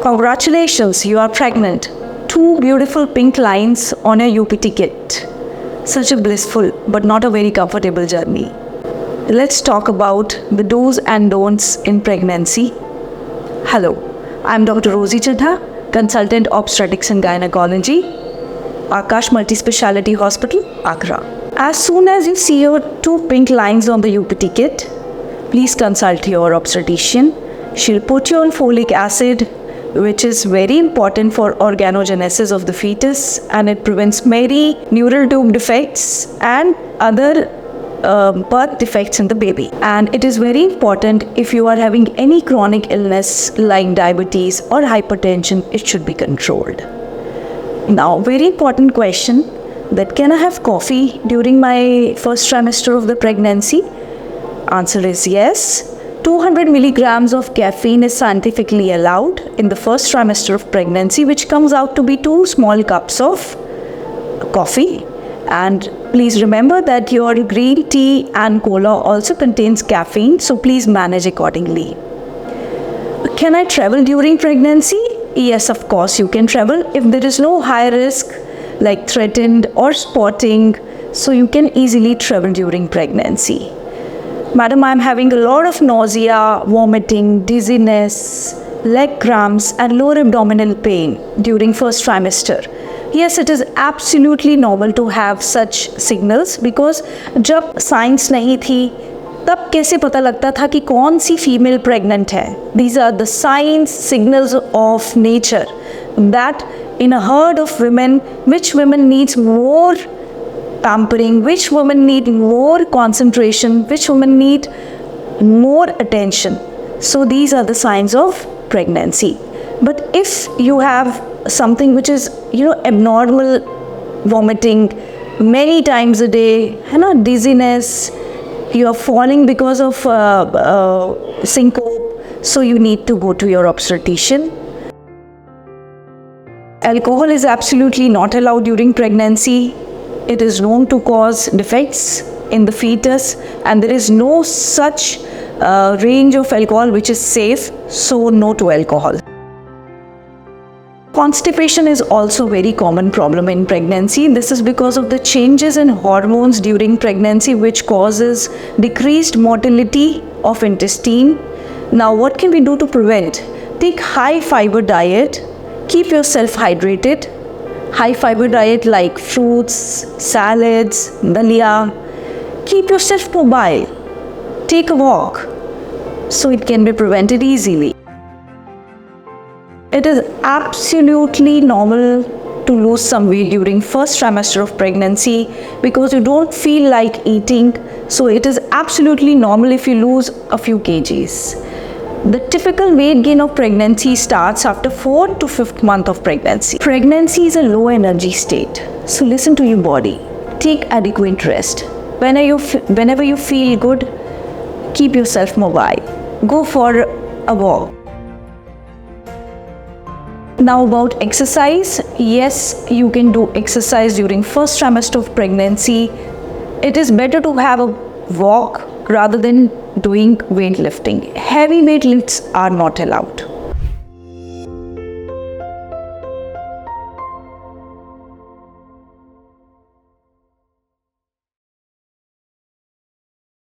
Congratulations, you are pregnant. 2 beautiful pink lines on a UPT kit. Such a blissful but not a very comfortable journey. Let's talk about the do's and don'ts in pregnancy. Hello, I'm Dr. Rosie Chadha, Consultant Obstetrics and Gynecology, Akash Multispeciality Hospital, Agra. As soon as you see your 2 pink lines on the UPT kit, please consult your obstetrician. She'll put you on folic acid, which is very important for organogenesis of the fetus, and it prevents many neural tube defects and other birth defects in the baby. And it is very important if you are having any chronic illness like diabetes or hypertension, it should be controlled. Now, very important question, that can I have coffee during my first trimester of the pregnancy? Answer is yes. 200 milligrams of caffeine is scientifically allowed in the first trimester of pregnancy, which comes out to be 2 small cups of coffee. And please remember that your green tea and cola also contains caffeine, so please manage accordingly. Can I travel during pregnancy? Yes, of course you can travel if there is no high risk like threatened or spotting, so you can easily travel during pregnancy. Madam, I'm having a lot of nausea, vomiting, dizziness, leg cramps and lower abdominal pain during first trimester. Yes, it is absolutely normal to have such signals because जब science नहीं थी तब कैसे पता लगता था कि कौन सी फीमेल प्रेग्नेंट है. These are the signs, signals of nature that in a herd of women, which women needs more pampering, which women need more concentration, which women need more attention. So these are the signs of pregnancy. But if you have something which is abnormal, vomiting many times a day, dizziness, you are falling because of syncope, so you need to go to your obstetrician. Alcohol is absolutely not allowed during pregnancy. It is known to cause defects in the fetus, and there is no such range of alcohol which is safe, so no to alcohol. Constipation is also a very common problem in pregnancy. This is because of the changes in hormones during pregnancy, which causes decreased motility of intestine. Now, what can we do to prevent? Take high fiber diet, keep yourself hydrated. High fiber diet like fruits, salads, dalia. Keep yourself mobile. Take a walk so it can be prevented easily. It is absolutely normal to lose some weight during first trimester of pregnancy because you don't feel like eating. So it is absolutely normal if you lose a few kgs. The typical weight gain of pregnancy starts after 4th to 5th month of pregnancy. Pregnancy is a low energy state, so listen to your body. Take adequate rest. Whenever you feel good, keep yourself mobile. Go for a walk. Now about exercise. Yes, you can do exercise during first trimester of pregnancy. It is better to have a walk rather than doing weightlifting. Heavy weightlifts are not allowed.